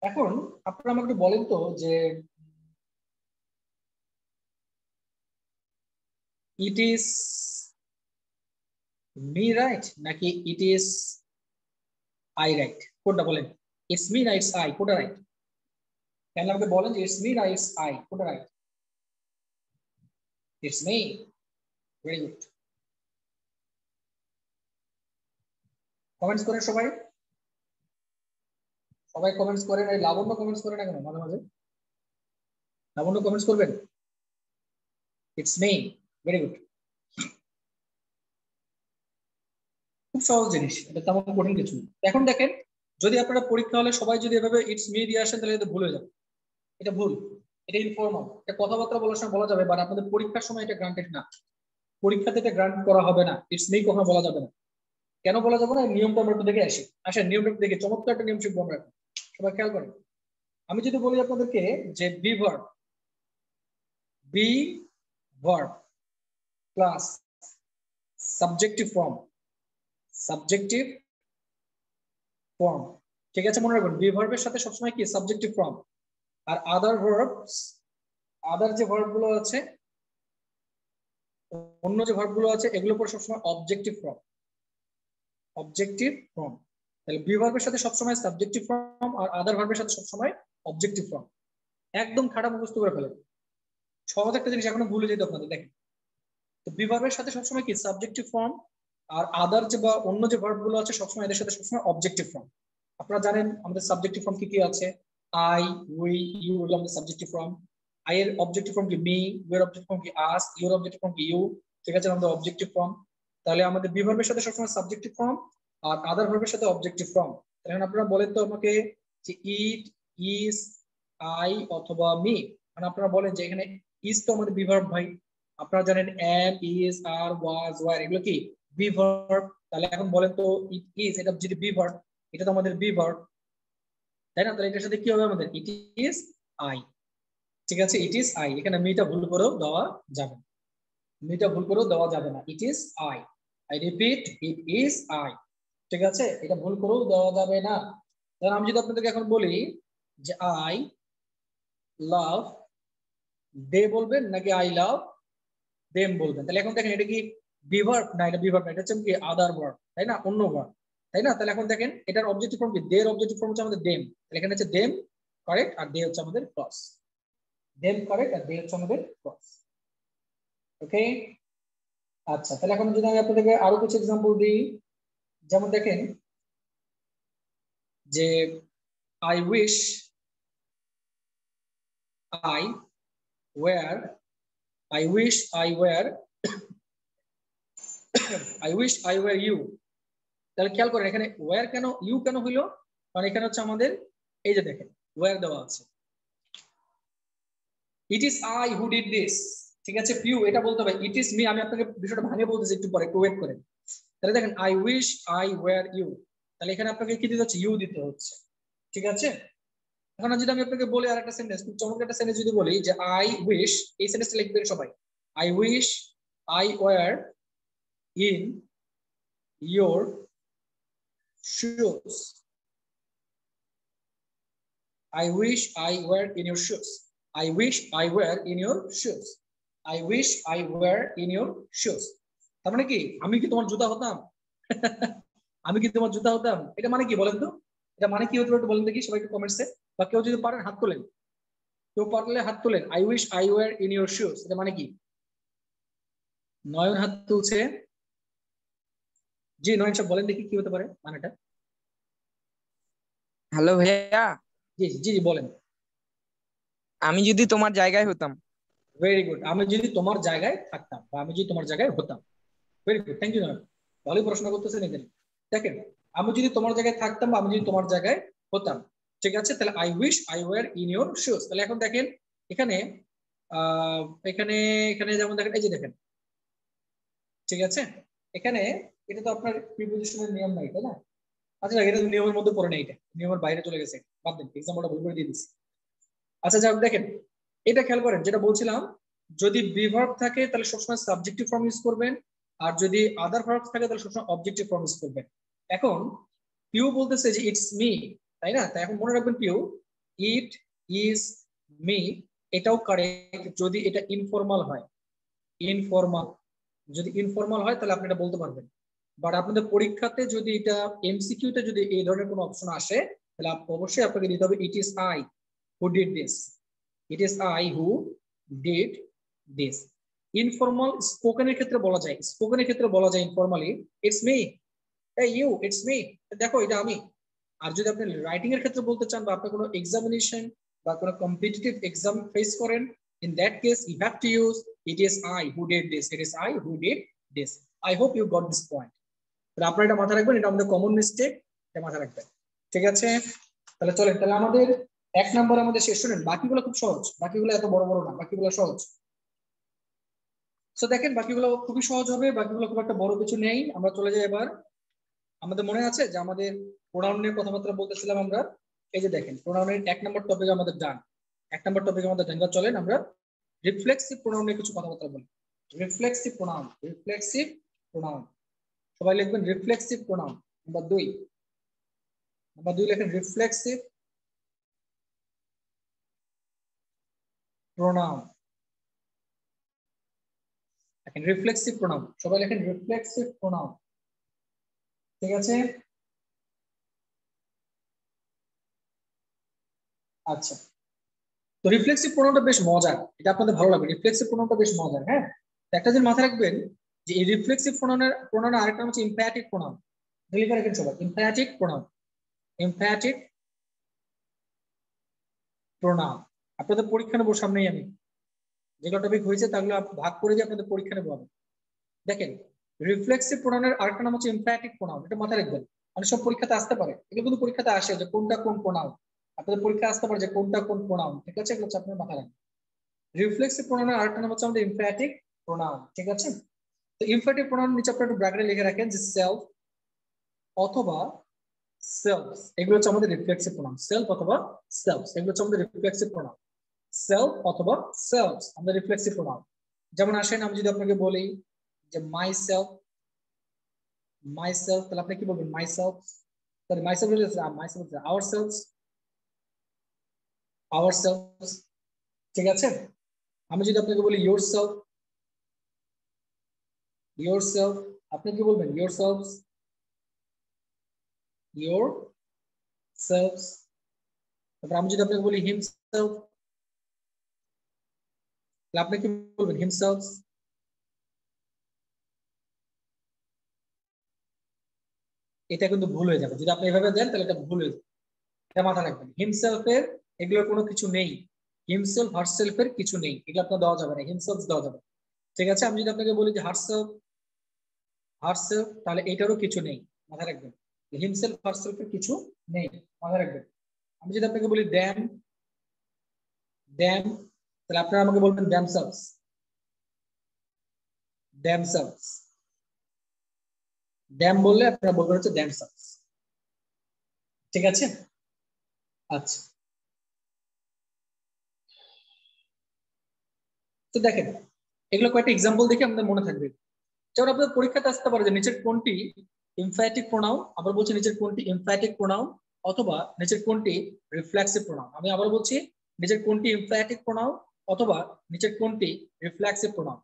এখন আপনারা আমাকে একটু বলেন তো যে ইট ইজ মি রাইট নাকি ইট ইজ আই রাইট, কোনটা বলেন? ইটস মি না ইটস আই, কোনটা রাইট? কেন আমাকে বলেন যে ইটস মি না ইটস আই, কোনটা right? It's me. Very good. Comments করেন সবাই, সবাই কমেন্টস করেন। এই লাবণ্য কমেন্টস করে না কেন মাঝে মাঝে? লাবণ্য কমেন্টস করবেন। It's me. Very good. খুব সহজ জিনিস, এটা তেমন কঠিন কিছু। এখন দেখেন, যদি আপনারা পরীক্ষা হলে সবাই যদি এভাবে ইটস মি দিয়ে আসেন তাহলে এটা ভুল হয়ে যাবে। এটা ভুল, এটা ইনফর্মাল, এটা কথাবার্তা বলার সময় বলা যাবে, বাট আপনাদের পরীক্ষার সময় এটা গ্রান্টেড না। পরীক্ষাতে এটা গ্রান্ট করা হবে না, ইটস মি কখনো বলা যাবে না। কেন বলা যাবে না? নিয়মটা আমরা একটু দেখে আসি। আসেন নিয়মটা একটু দেখে, চমৎকার একটা নিয়ম শিখবো আমরা। সবাই খেয়াল করেন। আমি যদি বলি আপনাদেরকে যে be verb plus subjective form, ঠিক আছে? মনে রাখবেন বি ভার্বের সাথে সবসময় কি সাবজেক্টিভ ফর্ম, আর আদার যে ভার্ব গুলো আছে, অন্য যে ভার্ব গুলো আছে, এগুলোর পর সবসময় অবজেক্টিভ ফর্ম। তাহলে বি ভার্বের সাথে সবসময় সাবজেক্টিভ ফর্ম, আর আদার ভার্বের সাথে সবসময় অবজেক্টিভ ফর্ম। একদম খারাপ মুখস্থ করে ফেলেন। সহজ একটা জিনিস এখনো ভুলে যেত আপনাদের। দেখেন, তো বি ভার্বের সাথে সবসময় কি সাবজেক্টিভ ফর্ম, আর আদার যে বা অন্য যে ভার্ব গুলো আছে সবসময় এদের সাথে সবসময় অবজেক্টিভ ফর্ম। আপনারা জানেন আমাদের সাবজেক্টিভ ফর্ম কি কি আছে? আই, উই, ইউ হলো আমাদের সাবজেক্টিভ ফর্ম। আই এর অবজেক্টিভ ফর্ম কি মি, ইউ এর অবজেক্টিভ ফর্ম কি আস, ইউ এর অবজেক্টিভ ফর্ম কি ইউ, ঠিক আছে? আমাদের অবজেক্টিভ ফর্ম। তাহলে আমাদের বি ভার্বের সাথে সবসময় সাবজেক্টিভ ফর্ম, আর আদার ভার্বের সাথে অবজেক্টিভ ফর্ম। তাহলে আপনারা বলেন তো আমাকে যে ইট, ইজ, আই অথবা মি। মানে আপনারা বলেন যে এখানে ইজ তো আমাদের বি ভার্ব ভাই। আপনারা জানেন am, is, are, was, were এগুলো কি বি ভার্ব। তাহলে এখন বলেন তো ইট ইজ, এটা যদি বি ভার্ব, এটা তো আমাদের বি ভার্ব, তাই না? তাহলে এটার সাথে কি হবে আমাদের? ইট ইজ আই, ঠিক আছে? ইট ইজ আই। এখানে মিটা ভুল করেও দেওয়া যাবে না, ইট is I. I repeat, it is I, ঠিক আছে? এটা ভুল করেও দেওয়া যাবে না। তাহলে আমি যদি আপনাদেরকে এখন বলি যে আই লাভ দে বলবেন নাকি আই লাভ দেম বলবেন? তাহলে এখন দেখেন এটা কি বি ভার্ব না? এটা বি ভার্ব না, এটা হচ্ছে কি আদার ভার্ব, তাই না? অন্য ভার্ব, তাই না? তাহলে এখন দেখেন এটার অবজেক্টিভ ফর্ম কি? দের অবজেক্টিভ ফর্ম হচ্ছে আমাদের দেম। তাহলে এখানে হচ্ছে দেম কারেক্ট, আর দে হচ্ছে আমাদের ক্লজ। দেম কারেক্ট আর দে হচ্ছে আমাদের ক্লজ। ওকে, আচ্ছা। তাহলে এখন যদি আমি আপনাদেরকে আরো কিছু এক্সাম্পল দিই, যেমন দেখেন যে I wish I were, I wish I were you. তাহলে খেয়াল করেন এখানে ওয়্যার কেন, ইউ কেন হইলো? কারণ এখানে হচ্ছে আমাদের এই যে দেখেন ওয়্যার দেওয়া আছে। ইট is I who did this, ঠিক আছে? পিউ এটা বলতে হবে ইট ইজ মি। আমি আপনাকে বিষয়টা ভাঙিয়ে বলতেছি একটু পরে, একটু ওয়েট করেন। তাহলে দেখেন I wish I were you, তাহলে এখানে আপনাকে কি দিতে হচ্ছে? ইউ দিতে হচ্ছে, ঠিক আছে? এখন যদি আমি আপনাকে বলি আর একটা সেন্টেন্স, খুব চমৎকার একটা সেন্টেন্স যদি বলি যে আই উইশ, এই সেন্টেন্সটা লিখবেন সবাই। I wish I were in your shoes. I wish I were in your shoes. I wish I were in your shoes. I wish I were in your shoes. তার মানে কি আমি কি তোমার জুতা হতাম? আমি কি তোমার জুতা হতাম? এটা মানে কি বলেন তো? এটা মানে কি হতে পারে বলেন দেখি সবাই একটু কমেন্টসে, বা কেউ যদি পারেন হাত তোলেন, কেউ পারলে হাত তোলেন। I wish I were in your shoes, এটা মানে কি? নয়ন হাত তুলছে। জি নয়ন সাহেব বলেন দেখি কি হতে পারে মানেটা। হ্যালো ভাইয়া, জি জি জি বলেন। আমি যদি তোমার জায়গায় হতাম। ভেরি গুড, আমি যদি তোমার জায়গায় থাকতাম, বা আমি যদি তোমার জায়গায় হতাম। Very good, thank you ma'am, ভালোই পড়াশোনা করতেছেন এখানে। দেখেন আমি যদি তোমার জায়গায় থাকতাম, বা আমি যদি তোমার জায়গায় হতাম, ঠিক আছে? তাহলে I wish I were in your shoes. তাহলে এখন দেখেন এখানে এখানে এখানে যেমন দেখেন এই যে দেখেন, ঠিক আছে? এখানে এটা তো আপনার প্রিপোজিশনের নিয়ম নাই, তাই না? আচ্ছা এটা নিয়মের মধ্যে পড়ে নেই, এটা নিয়মের বাইরে চলে গেছে, বাদ দেন, এক্সাম্পলটা ভুল করে দিয়ে দিচ্ছি। আচ্ছা যাক, দেখেন এটা খেয়াল করেন, যেটা বলছিলাম যদি বি ভার্ব থাকে তাহলে সবসময় সাবজেক্টিভ ফর্ম ইউজ করবেন, আর যদি আদার ভার্ব থাকে তাহলে সবসময় অবজেক্টিভ ফর্ম ইউজ করবেন। এখন পিউ বলতেছে যে ইটস মি, তাই না? তাই এখন মনে রাখবেন পিউ ইট ইজ মি, এটাও কারেক্ট যদি এটা ইনফর্মাল হয়। ইনফর্মাল, যদি ইনফর্মাল হয় তাহলে আপনি এটা বলতে পারবেন। বাট আপনাদের পরীক্ষাতে যদি এটা এমসিকিউতে যদি এই ধরনের কোনো অপশন আসে তাহলে অবশ্যই আপনাকে দিতে হবে it is I who did this, it is I who did this. Informal স্পোকেনের ক্ষেত্রে বলা যায়, স্পোকেনের ক্ষেত্রে বলা যায় ইনফর্মালি ইটস মি, এই ইউ, ইটস মি, দেখো এটা আমি। আর যদি আপনি রাইটিং এর ক্ষেত্রে বলতে চান বা আপনি কোনো এক্সামিনেশন বা কোনো কম্পিটিটিভ এক্সাম ফেস করেন, in that case you have to use it is I who did this, it is I who did this. I hope you got this point. তাহলে আপনারা এটা মাথায় রাখবেন, এটা আমাদের কমন মিস্টেক, এটা মাথায় রাখবেন। ঠিক আছে, তাহলে চলেন, তাহলে আমাদের 1 নম্বর আমাদের শেষ। শুনেন বাকিগুলো খুব সহজ, বাকিগুলো এত বড় বড় না, বাকিগুলো সহজ। সো দেখেন বাকিগুলো খুবই সহজ হবে, বাকিগুলো খুব একটা বড় কিছু নেই। আমরা চলে যাই এবার, আমাদের মনে আছে যে আমাদের প্রোনাউন নিয়ে কথাবার্তা বলতেছিলাম আমরা। এই যে দেখেন প্রোনাউনের 1 নম্বর টপিক আমাদের ডান, 1 নম্বর টপিক আমাদের ডান। চলেন আমরা রিফ্লেক্সিভ প্রোনাউন নিয়ে কিছু কথাবার্তা বলি। রিফ্লেক্সিভ প্রোনাউন, রিফ্লেক্সিভ প্রোনাউন, সবাই লিখবেন রিফ্লেক্সিভ প্রোনাউন। নাম্বার 2, নাম্বার 2 লেখেন রিফ্লেক্সিভ প্রোনাউন। দেখেন রিফ্লেক্সিভ প্রোনাউন, সবাই লেখেন রিফ্লেক্সিভ প্রোনাউন। ঠিক আছে, আচ্ছা। তো রিফ্লেক্সিভ প্রোনাউনটা বেশ মজার, এটা আপনাদের ভালো লাগবে। রিফ্লেক্সিভ প্রোনাউনটা বেশ মজার। হ্যাঁ, একটা জিনিস মাথায় রাখবেন যে এই রিফ্লেক্সিভ প্রোনাউনের আরেকটা নাম হচ্ছে ইমপ্যারেটিভ প্রোনাউন। লিখে রাখেন সবাই, ইমপ্যারেটিভ প্রোনাউন, ইমপ্যারেটিভ প্রোনাউন। আপনাদের পরীক্ষা নেবো সামনেই, আমি যেগুলো টপিক হয়েছে তাগুলো ভাগ করে দিয়ে আপনাদের পরীক্ষা নেবো আমি। দেখেন রিফ্লেক্সিভ প্রোনাউনের আরেকটা নাম হচ্ছে ইমপ্যারেটিভ প্রোনাউন, এটা মাথায় রাখবেন। অনেক সব পরীক্ষাতে আসতে পারে, এগুলো কিন্তু পরীক্ষাতে আসে যে কোনটা কোন প্রোনাউন, আপনাদের পরীক্ষা আসতে পারে যে কোনটা কোন প্রোনাউন। ঠিক আছে, এগুলো আপনার মাথায় রাখবেন। রিফ্লেক্সিভ প্রোনাউনের আরেকটা নাম হচ্ছে আমাদের ইমপ্যারেটিভ প্রোনাউন। ঠিক আছে, তো ইমপ্যারেটিভ প্রোনাউন নিচে আপনারা একটু ব্র্যাকেটে লিখে রাখেন যে সেলফ অথবা সেলফস, এগুলো হচ্ছে আমাদের রিফ্লেক্সিভ প্রোনাউন। সেলফ অথবা সেলফস, এগুলো হচ্ছে আমাদের রিফ্লেক্সিভ প্রোনাউন। সেলফ অথবা সেলফস আমাদের রিফ্লেক্সিভ প্রোনাউন। যেমন আসেন আমি যদি আপনাকে বলি যে মাই সেলফ, মাই সেলফ, তাহলে আপনি কি বলবেন? Myself, sorry myself, myself, ourselves, ourselves. ঠিক আছে, আমি যদি আপনাকে বলি ইয়োর সেলফ, ইয়োর সেলফ, আপনি কি বলবেন? Your selves, your selves. তারপর আমি যদি আপনাকে বলি হিমসেলফ, তাহলে আপনি কি বলবেন? হিমসেলফস। এটা কিন্তু ভুল হয়ে যাবে যদি আপনি এভাবে দেন, তাহলে এটা ভুল হয়ে যাবে, এটা মাথায় রাখবেন। হিমসেলফের এগুলোর কোনো কিছু নেই, হিমসেলফ হারসেলফের কিছু নেই, এগুলো আপনার দেওয়া যাবে না, হিমসেলফ দেওয়া যাবে। ঠিক আছে, আমি যদি আপনাকে বলি যে হারসেলফ, হারসেলফ, তাহলে এটারও কিছু নেই, মাথায় রাখবেন। হিমসেলফ হারসেলফের কিছু নেই, মাথায় রাখবেন। আমি যদি আপনাকে বলি দ্যাম, দ্যাম, তাহলে আপনারা আমাকে বলবেন দ্যামসেলভস, দ্যামসেলভস। দ্যাম বললে আপনারা বলবেন হচ্ছে দ্যামসেলভস। ঠিক আছে, আচ্ছা। তো দেখেন এগুলো কয়েকটা এক্সাম্পল দেখে আমাদের মনে থাকবে। যেমন আপনাদের পরীক্ষাতে আসতে পারে যে নিচের কোনটি এমফ্যাটিক প্রোনাউন, আবার বলছি নিচের কোনটি এমফ্যাটিক প্রোনাউন অথবা নিচের কোনটি রিফ্লেক্সিভ প্রোনাউন। আমি আবার বলছি নিচের কোনটি এমফ্যাটিক প্রোনাউন অথবা নিচের কোনটি রিফ্লেক্সিভ প্রোনাউন,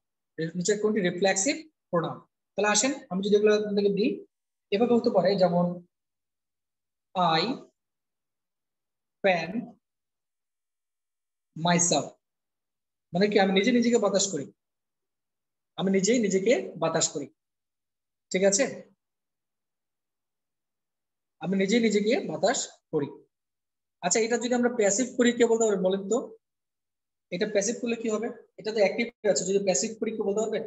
নিচের কোনটি রিফ্লেক্সিভ প্রোনাউন। তাহলে আসেন আমি যদি এগুলো আপনাদেরকে দিই, এভাবে হতে পারে যেমন আই ফ্যান মাইসেলফ, মানে কি আমি নিজে নিজেকে বাতাস করি, আমি নিজেই নিজেকে বাতাস করি। ঠিক আছে, আমি নিজেই নিজেকে বাতাস করি। আচ্ছা, এটা যদি আমরা প্যাসিভ করি কে বলতে পারবেন বলেন তো? এটা প্যাসিভ করলে কি হবে? এটা তো অ্যাক্টিভ আছে, যদি প্যাসিভ করি কে বলতে পারবেন?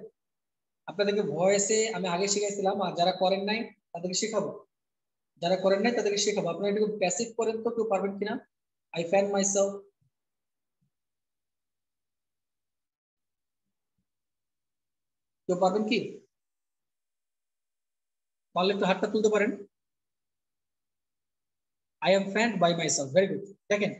আপনাদেরকে ভয়েসে আমি আগে শিখাইছিলাম, আর যারা করেন নাই তাদেরকে শেখাবো, যারা করেন নাই তাদেরকে শেখাবো। আপনারা এটাকে প্যাসিভ করেন তো, কেউ পারবেন কিনা? আই ফ্যান মাইসেলফ, কেউ পারবেন কি? পারলে একটু হাতটা তুলতে পারেন। I am fanned by myself, very good. দেখেন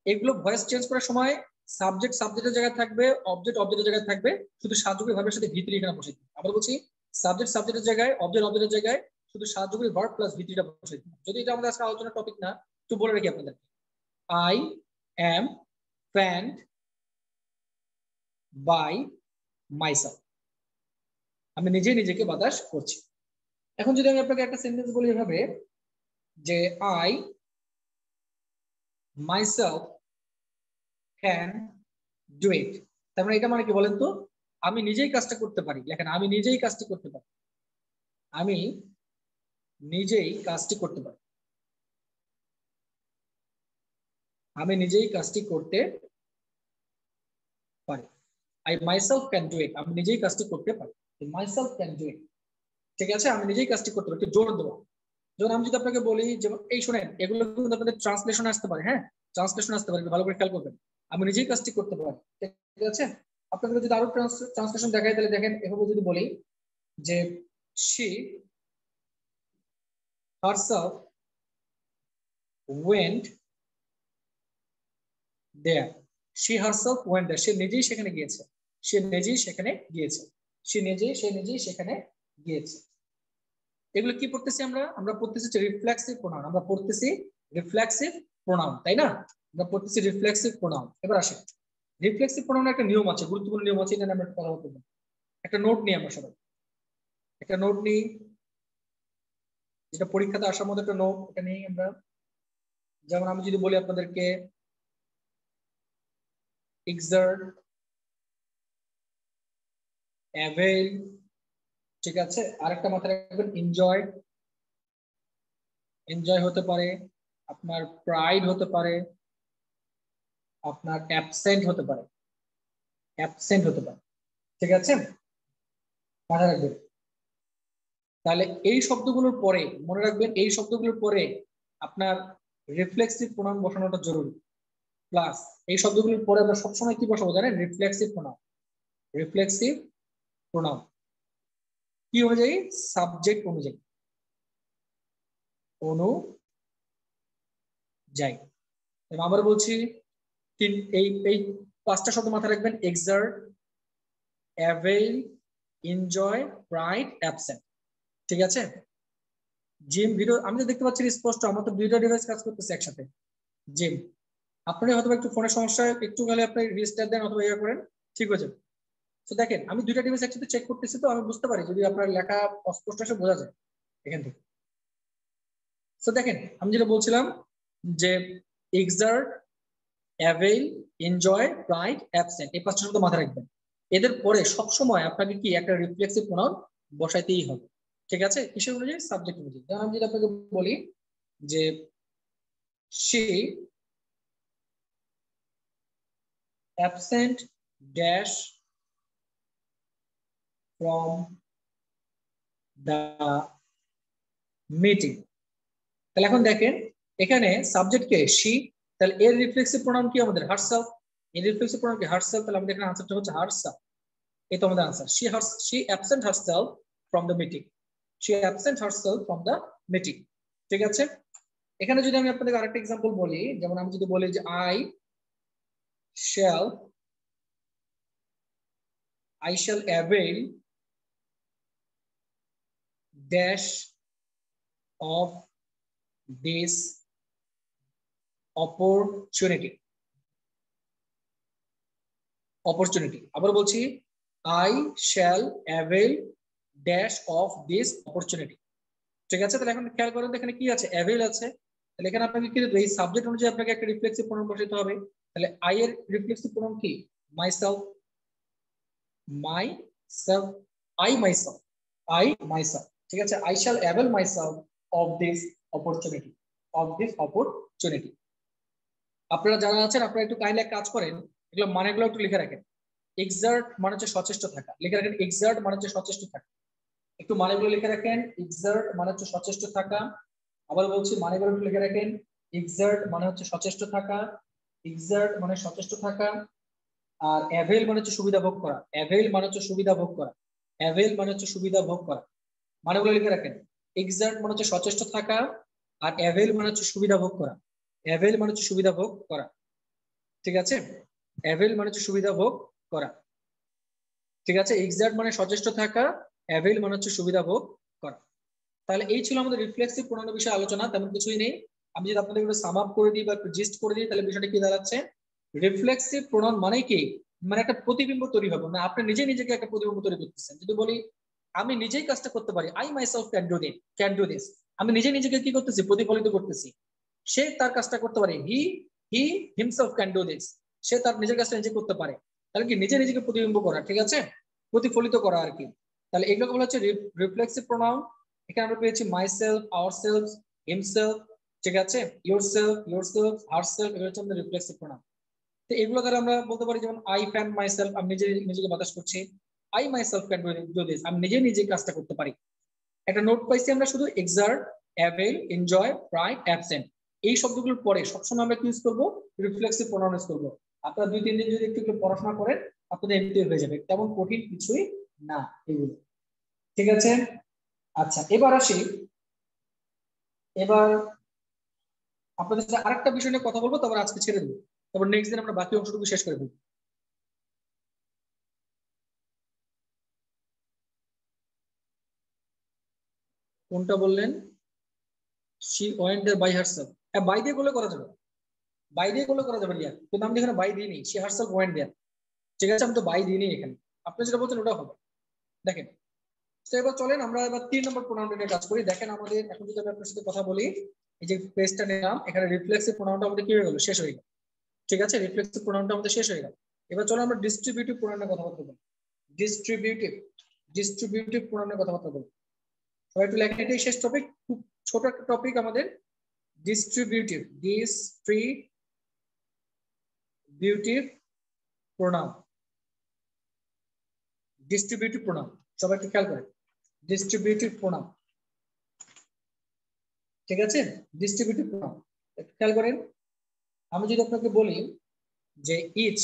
এগুলো ভয়েস চেঞ্জ করার সময় সাবজেক্ট সাবজেক্টের জায়গায় থাকবে, অবজেক্ট অবজেক্টের জায়গায় থাকবে, শুধু সাহায্যকারী ভার্বের সাথে ভিতরি এখানে বসে দিন। আবার বলছি সাবজেক্ট সাবজেক্টের জায়গায়, অবজেক্ট অবজেক্টের জায়গায় শুধু সাহায্যকারী ভার্ব প্লাস ভিতরিটা বসে দিন। যদি এটা আমাদের আজকে আলোচনার টপিক না, একটু বলে রাখি আপনাদের। I am fanned by myself, আমি নিজেই নিজেকে বাতাস করছি। এখন যদি আমি আপনাকে একটা সেন্টেন্স বলি এভাবে যে I myself can do it, তার মানে এটা মানে কি বলেন তো, আমি নিজেই কাজটা করতে পারি। লেখেন আমি নিজেই কাজটি করতে পারি, আমি নিজেই কাজটি করতে পারি, আমি নিজেই কাজটি করতে পারি। I myself can do it, আমি নিজেই কাজটি করতে পারি, মাইসেলফ ক্যান ডু ইট। ঠিক আছে, আমি নিজেই কাজটি করতে পারি, একটু জোর দেবো। যেমন আমি যদি আপনাকে বলি যে এই শুনেন, এগুলো কিন্তু আপনাদের ট্রান্সলেশন আসতে পারে, হ্যাঁ ট্রান্সলেশন আসতে পারে, ভালো করে খেয়াল করবেন। আমি নিজেই কাজটি করতে পারি, ঠিক আছে। আপনাদের যদি আরো ট্রান্সলেশন দেখাই তাহলে দেখেন, এভাবে যদি বলি যে she herself went there, she herself went there, সে নিজেই সেখানে গিয়েছে, সে নিজেই সেখানে গিয়েছে, সে নিজেই সেখানে গিয়েছে। এগুলো কি পড়তেছি আমরা? আমরা পড়তেছি রিফ্লেক্সিভ প্রোনাউন, আমরা পড়তেছি রিফ্লেক্সিভ প্রোনাউন, তাই না? আমরা পড়তেছি রিফ্লেক্সিভ প্রোনাউন। এবার আসে রিফ্লেক্সিভ প্রোনাউনের একটা নিয়ম আছে, গুরুত্বপূর্ণ নিয়ম আছে, এটা নিয়ে আমরা কথা বলবো। একটা নোট নিই আমরা সবাই, একটা নোট নিই, যেটা পরীক্ষাতে আসার মধ্যে একটা নোট, এটা নিই আমরা। যেমন আমি যদি বলি আপনাদেরকে exert, avail, ঠিক আছে। আরেকটা মাথায় রাখবেন এনজয়, এনজয় হতে পারে, আপনার প্রাইড হতে পারে, আপনার অ্যাবসেন্ট হতে পারে, অ্যাবসেন্ট হতে পারে, ঠিক আছে, মাথায় রাখবেন। তাহলে এই শব্দগুলোর পরে মনে রাখবেন, এই শব্দগুলোর পরে আপনার রিফ্লেক্সিভ প্রোনাউন বসানোটা জরুরি। প্লাস এই শব্দগুলোর পরে আমরা সবসময় কি বসাবো জানেন? Reflexive pronoun. রিফ্লেক্সিভ প্রোনাউন কি অনুযায়ী? সাবজেক্ট অনুযায়ী, অনুযায়ী। আবার বলছি, এই পাঁচটা শব্দ মাথায় রাখবেন: excerpt, avail, enjoy, pride, absent, ঠিক আছে। জিম ভিডিও আমি তো দেখতে পাচ্ছি স্পষ্ট, আমার তো দুইটা ডিভাইস কাজ করতেছে একসাথে। জিম, আপনার হয়তো একটু ফোনের সমস্যা, একটু গেলে আপনি রিস্টার্ট দেন অথবা ইয়ে করেন, ঠিক হয়ে যাবে। তো দেখেন আমি দুইটা ডিভাইস একসাথে চেক করতেছি, তো আমি বুঝতে পারি যদি আপনার লেখা অস্পষ্ট আসে বোঝা যায় এখান থেকে। তো দেখেন আমি যেটা বলছিলাম যে excerpt, avail, enjoy, pride, absent, এই পাঁচটা শব্দ মাথায় রাখবেন। এদের পরে সবসময় আপনাকে কি একটা রিফ্লেক্সিভ প্রোনাউন বসাইতেই হবে, ঠিক আছে। কিসের অনুযায়ী? সাবজেক্ট অনুযায়ী। যেমন আমি যদি আপনাকে বলি যে she absent dash from the meeting, তাহলে এখন দেখেন এখানে সাবজেক্ট কে? she, তাহলে এর রিফ্লেক্সিভ প্রোনাউন কি আমাদের? herself, এর রিফ্লেক্সিভ প্রোনাউন কি? herself, তাহলে আমাদের এখানে আনসারটা হচ্ছে herself, এই তো আমাদের answer. she absent herself from the meeting, she absent herself from the meeting, ঠিক আছে। এখানে যদি আমি আপনাদের আরেকটা एग्जांपल বলি, যেমন আমি যদি বলি যে I shall avail dash of this opportunity, opportunity, আবার বলছি I shall avail dash of this opportunity, ঠিক আছে। তাহলে এখন খেয়াল করেন এখানে কি আছে? avail আছে। তাহলে এখানে আপনাকে কি এই সাবজেক্ট অনুযায়ী আপনাকে একটা রিফ্লেক্সিভ প্রোনাউন বসাতে হবে। তাহলে I এর রিফ্লেক্সিভ প্রোনাউন কি? myself, myself, I myself, I myself, ঠিক আছে। I shall avail myself of this opportunity, of this opportunity। আপনারা যারা আছেন আপনারা একটু কাইন্ডলি কাজ করেন, এগুলো মানেগুলো একটু লিখে রাখেন। এক্সার্ট মানে হচ্ছে সচেষ্ট থাকা, লিখে রাখেন এক্সার্ট মানে হচ্ছে সচেষ্ট থাকা, একটু মানেগুলো লিখে রাখেন। এক্সার্ট মানে হচ্ছে সচেষ্ট থাকা, আবার বলছি মানেগুলো একটু লিখে রাখেন। এক্সার্ট মানে হচ্ছে সচেষ্ট থাকা, এক্সার্ট মানে সচেষ্ট থাকা। আর অ্যাভেল মানে হচ্ছে সুবিধা ভোগ করা, অ্যাভেল মানে হচ্ছে সুবিধা ভোগ করা, অ্যাভেল মানে হচ্ছে সুবিধা ভোগ করা। মানেগুলো লিখে রাখেন। এক্সার্ট মানে হচ্ছে সচেষ্ট থাকা, আর অ্যাভেল মানে হচ্ছে সুবিধা ভোগ করা, অ্যাভেল মানে হচ্ছে সুবিধা ভোগ করা, ঠিক আছে। অ্যাভেল মানে হচ্ছে সুবিধা ভোগ করা, ঠিক আছে। এক্সার্ট মানে সচেষ্ট থাকা, অ্যাভেল মানে হচ্ছে সুবিধা ভোগ করা। তাহলে এই ছিল আমাদের রিফ্লেক্সিভ প্রোনাউনের বিষয়ে আলোচনা, তেমন কিছুই নেই। আমি যদি আপনাদের একটু সাম আপ করে দিই বা একটু জিস্ট করে দিই, তাহলে বিষয়টা কি দাঁড়াচ্ছে? রিফ্লেক্সিভ প্রোনাউন মানে কি? মানে একটা প্রতিবিম্ব তৈরি হবে, মানে আপনি নিজে নিজেকে একটা প্রতিবিম্ব তৈরি করতেছেন। যদি বলি আমি নিজেই কাজটা করতে পারি, I myself can do this, আমি নিজে নিজেকে কি করতেছি, প্রতিফলিত করতেছি। সে তার কাজটা করতে পারে, he himself can do this, সে তার নিজের কাজটা নিজে করতে পারে। তাহলে কি নিজে নিজেকে প্রতিবিম্ব করা, ঠিক আছে, প্রতিফলিত করা আর কি। তাহলে এগুলো বলা হচ্ছে রিফ্লেক্সিভ প্রোনাউন। এখানে আমরা পেয়েছি মাইসেলফ, আওয়ারসেলফ, হিমসেলফ, ঠিক আছে, ইয়োরসেলফ, হারসেলফ, এগুলো হচ্ছে আমাদের রিফ্লেক্সিভ প্রোনাউন। তো এগুলো দ্বারা আমরা বলতে পারি যেমন আই ফ্যান মাইসেলফ, আমি নিজেকে বাতাস করছি, I myself can do this, আমি নিজে কাজটা করতে পারি। একটা নোট পাইছি আমরা শুধু excerpt, avail, enjoy, pride, absent, এই শব্দগুলোর পরে সবসময় আমরা কি ইউজ করবো, রিফ্লেক্সিভ প্রোনাউন ইউজ করবো। আপনারা 2-3 দিন যদি একটু পড়াশোনা করেন আপনাদের এমনি হয়ে যাবে, তেমন কঠিন কিছুই না এগুলো, ঠিক আছে। আচ্ছা এবার আসি, এবার আপনাদের সাথে আরেকটা বিষয় নিয়ে কথা বলবো, তারপর আজকে ছেড়ে দেবো, তারপর নেক্সট দিন আমরা বাকি অংশটুকু শেষ করে দেবো। কোনটা বললেন, she went there by herself, হ্যাঁ বাই দিয়ে করলে করা যাবে, বাই দিয়ে করলে করা যাবে রিয়া, কিন্তু আমি এখানে বাই দিইনি, she herself went there, ঠিক আছে, আমি তো বাই দিইনি এখানে, আপনি যেটা বলছেন ওটা হবে। দেখেন তো এবার চলেন আমরা এবার 3 নম্বর প্রোনাউনটা নিয়ে কাজ করি। দেখেন আমাদের এখন যদি আমি আপনার সাথে কথা বলি, এই যে পেজটা নিলাম, এখানে রিফ্লেক্সিভ প্রোনাউনটা আমাদের কি হয়ে গেল, শেষ হয়ে গেল, ঠিক আছে, রিফ্লেক্সিভ প্রোনাউনটা আমাদের শেষ হয়ে গেল। এবার চলো আমরা ডিস্ট্রিবিউটিভ প্রোনাউনের কথা বলবো, ডিস্ট্রিবিউটিভ প্রোনাউনের কথা বলবো। সবাই একটু লেখেন, এটাই শেষ টপিক, খুব ছোট একটা টপিক আমাদের, ডিস্ট্রিবিউটিভ প্রোনাউন, ডিস্ট্রিবিউটিভ প্রোনাউন, সবাই একটু খেয়াল করেন, ডিস্ট্রিবিউটিভ প্রোনাউন, ঠিক আছে, ডিস্ট্রিবিউটিভ প্রোনাউন একটু খেয়াল করেন। আমি যদি আপনাকে বলি যে ইচ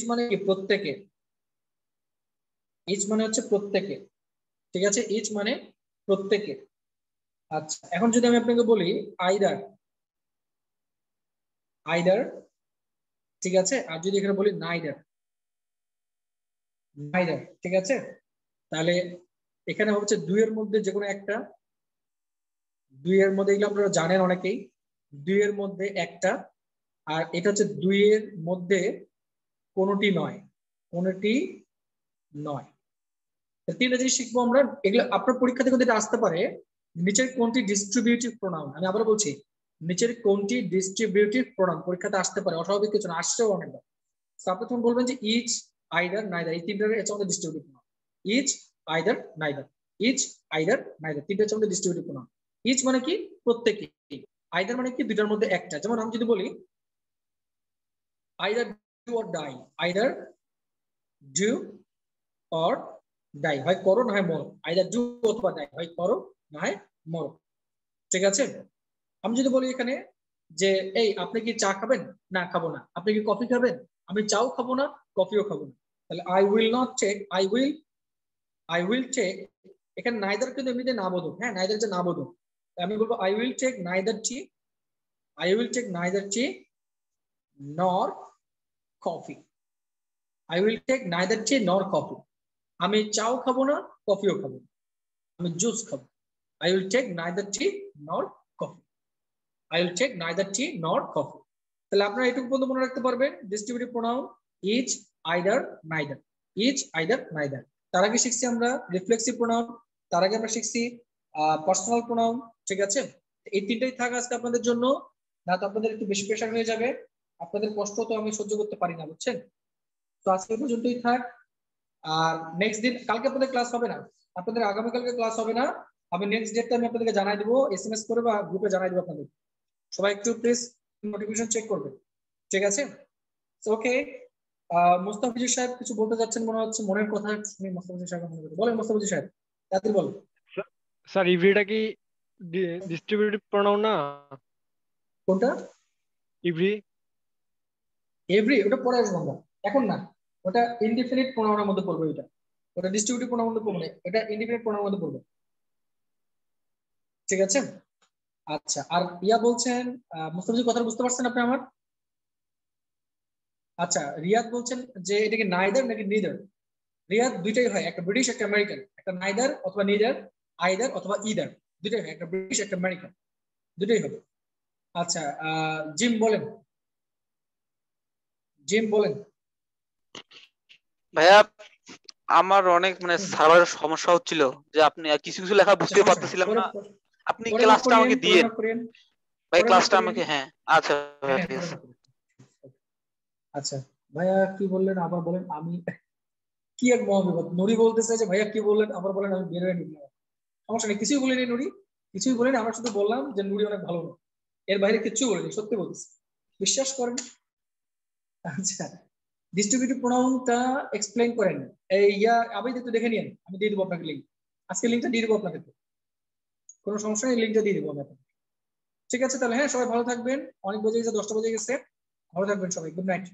মানে কি, প্রত্যেকে, ইচ মানে হচ্ছে প্রত্যেকে, ঠিক আছে, ইচ মানে প্রত্যেকে। আচ্ছা এখন যদি আমি আপনাকে বলি আইদার, ঠিক আছে, আর যদি এখানে বলি নাইদার, ঠিক আছে, তাহলে এখানে হচ্ছে দুইয়ের মধ্যে যে কোনো একটা, দুইয়ের মধ্যে, এগুলো আপনারা জানেন অনেকেই, দুইয়ের মধ্যে একটা, আর এটা হচ্ছে দুইয়ের মধ্যে কোনোটি নয়, তিনটা জিনিস শিখবো আমরা। এগুলো আপনার পরীক্ষা থেকে যেটা আসতে পারে, নিচের কোনটি ডিস্ট্রিবিউটিভ প্রোনাউন, আমি আবার বলছি নিচের কোনটি ডিস্ট্রিবিউটিভ প্রোনাউন পরীক্ষাতে আসতে পারে, অস্বাভাবিক কিছু না, আসছেও অনেকবার। আপনি তখন বলবেন যে ইচ, আইদার, নাইদার, এই তিনটার হচ্ছে আমাদের distributive pronoun, each, either, neither, each, either, neither, তিনটা হচ্ছে আমাদের ডিস্ট্রিবিউটিভ প্রোনাউন। ইচ মানে কি, প্রত্যেকে, আইদার মানে কি, দুইটার মধ্যে একটা, যেমন আমি যদি বলি either do or die, either do or die, হয় করো না হয় মরো, আইদার ডু অথবা ডাই, হয় করো না হয় মরো, ঠিক আছে। আমি যদি বলি এখানে যে এই আপনি কি চা খাবেন, না খাবো না, আপনি কি কফি খাবেন, আমি চাও খাবো না কফিও খাবো না, তাহলে I will not take, I will take, এখানে নাইদার কিন্তু এমনিতে না বোধক, হ্যাঁ নাইদার যে না বোধক, আমি বলবো I will take neither tea nor coffee, I will take neither tea nor coffee, আমি চাও খাবো না কফিও খাবো না, আমি জুস খাবো, I will take neither tea nor coffee, I will take neither tea nor coffee. তাহলে আপনারা এটুকু পর্যন্ত মনে রাখতে পারবেন, distributive pronoun each, either, neither, each, either, neither. তার আগে শিখছি আমরা রিফ্লেক্সিভ প্রোনাউন, তার আগে আমরা শিখছি পার্সোনাল প্রোনাউন, ঠিক আছে। এই তিনটাই থাক আজকে আপনাদের জন্য, না তো আপনাদের একটু বেশি প্রেশার হয়ে যাবে, আপনাদের কষ্ট তো আমি সহ্য করতে পারি না, বুঝছেন। তো আজকে পর্যন্তই থাক, আর নেক্সট দিন, কালকে আপনাদের ক্লাস হবে না, আপনাদের আগামীকালকে ক্লাস হবে না, আমি নেক্সট ডেটটা আমি আপনাদেরকে জানাই দেবো, SMS করে বা গ্রুপে জানাই দেবো আপনাদের, সবাই একটু প্লিজ নোটিফিকেশন চেক করবেন, ঠিক আছে। ওকে, মুস্তাফিজুর সাহেব কিছু বলতে যাচ্ছেন মনে হচ্ছে, মনের কথা শুনি মুস্তাফিজুর সাহেব, মনে করতে বলেন মুস্তাফিজুর সাহেব, তাড়াতাড়ি বলেন। স্যার ইভরিটা কি ডিস্ট্রিবিউটিভ প্রোনাউন না? কোনটা? ইভরি, ওটা পরে আসবো আমরা, এখন না, ওটা ইনডিফিনিট প্রোনাউনের মধ্যে পড়বে, ওটা ডিস্ট্রিবিউটিভ প্রোনাউনের মধ্যে পড়বে, এটা ইনডিফিনিট প্রোনাউনের মধ্যে পড়বে, ঠিক আছে। আচ্ছা আর ইয়া বলছেন, মুস্তাফিজুর কথা বুঝতে পারছেন আপনি আমার? আচ্ছা রিয়াদ বলছেন যে এটা কি নাইদার নাকি নিদার, রিয়াদ দুইটাই হয়, একটা ব্রিটিশ একটা আমেরিকান, একটা নাইদার অথবা নিদার, আইদার অথবা ইদার, দুইটাই হয়, একটা ব্রিটিশ একটা আমেরিকান, দুটোই হবে। আচ্ছা জিম বলেন, ভাইয়া আমার অনেক মানে সার্ভারের সমস্যা হচ্ছিল যে আপনি কিছু কিছু লেখা বুঝতে পারতেছিলাম না, আপনি ক্লাসটা আমাকে দিয়েন ভাই, ক্লাসটা আমাকে। হ্যাঁ আচ্ছা ভাই, ঠিক আছে। আচ্ছা ভাইয়া কি বললেন আবার বলেন। আমি কি এক মহাবিপদ, নুরি বলতেছে যে ভাইয়া কি বললেন আবার বলেন, আমি বের হয়ে নিলাম। সমস্যা নেই, কিছুই বলিনি নুরি, কিছুই বলিনি, আমরা শুধু বললাম যে নুরি অনেক ভালো না, এর বাইরে কিচ্ছু বলিনি, সত্যি বলতেছি, বিশ্বাস করেন। আচ্ছা ডিস্ট্রিবিউটিভ প্রোনাউনটা এক্সপ্লেইন করেন এই আপনি একটু দেখে নিন, আমি দিয়ে দেবো আপনাকে লিঙ্ক, আজকে লিঙ্কটা দিয়ে দেবো আপনাকে, কোনো সমস্যা নেই, লিঙ্কটা দিয়ে দেবো আমি আপনাকে। ঠিক আছে তাহলে, হ্যাঁ সবাই ভালো থাকবেন, অনেক বেজে গেছে, 10টা বেজে গেছে, ভালো থাকবেন সবাই, গুড নাইট।